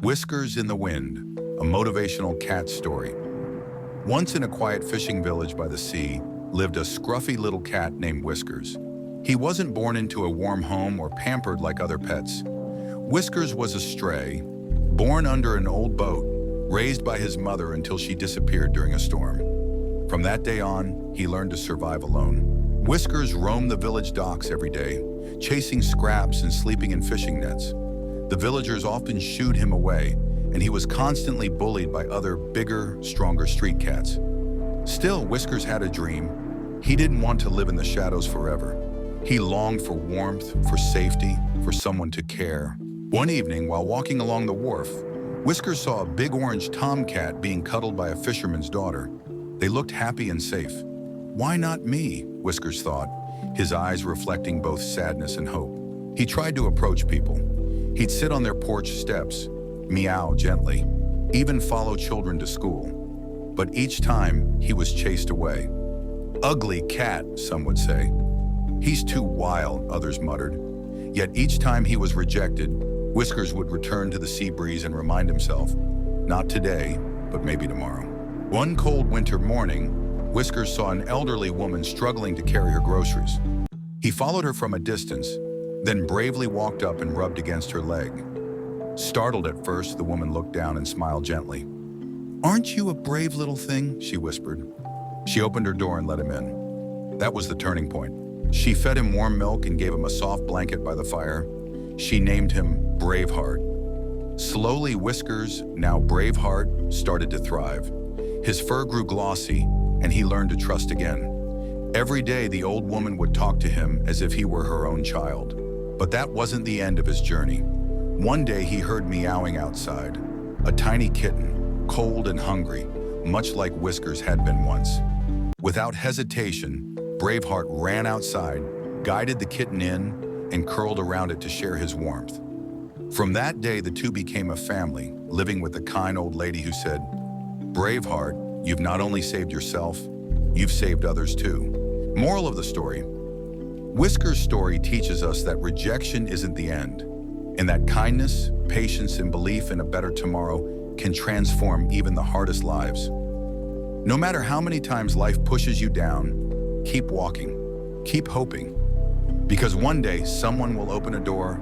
Whiskers in the Wind, a motivational cat story. Once in a quiet fishing village by the sea lived a scruffy little cat named Whiskers. He wasn't born into a warm home or pampered like other pets. Whiskers was a stray, born under an old boat, raised by his mother until she disappeared during a storm. From that day on, he learned to survive alone. Whiskers roamed the village docks every day, chasing scraps and sleeping in fishing nets. The villagers often shooed him away, and he was constantly bullied by other, bigger, stronger street cats. Still, Whiskers had a dream. He didn't want to live in the shadows forever. He longed for warmth, for safety, for someone to care. One evening, while walking along the wharf, Whiskers saw a big orange tomcat being cuddled by a fisherman's daughter. They looked happy and safe. Why not me? Whiskers thought, his eyes reflecting both sadness and hope. He tried to approach people. He'd sit on their porch steps, meow gently, even follow children to school. But each time, he was chased away. Ugly cat, some would say. He's too wild, others muttered. Yet each time he was rejected, Whiskers would return to the sea breeze and remind himself, not today, but maybe tomorrow. One cold winter morning, Whiskers saw an elderly woman struggling to carry her groceries. He followed her from a distance, then bravely walked up and rubbed against her leg. Startled at first, the woman looked down and smiled gently. "Aren't you a brave little thing?" she whispered. She opened her door and let him in. That was the turning point. She fed him warm milk and gave him a soft blanket by the fire. She named him Braveheart. Slowly, Whiskers, now Braveheart, started to thrive. His fur grew glossy, and he learned to trust again. Every day, the old woman would talk to him as if he were her own child. But that wasn't the end of his journey. One day, he heard meowing outside. A tiny kitten, cold and hungry, much like Whiskers had been once. Without hesitation, Braveheart ran outside, guided the kitten in, and curled around it to share his warmth. From that day, the two became a family, living with the kind old lady who said, "Braveheart, you've not only saved yourself, you've saved others too." Moral of the story: Whiskers' story teaches us that rejection isn't the end, and that kindness, patience, and belief in a better tomorrow can transform even the hardest lives. No matter how many times life pushes you down, keep walking, keep hoping, because one day someone will open a door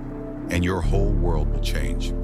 and your whole world will change.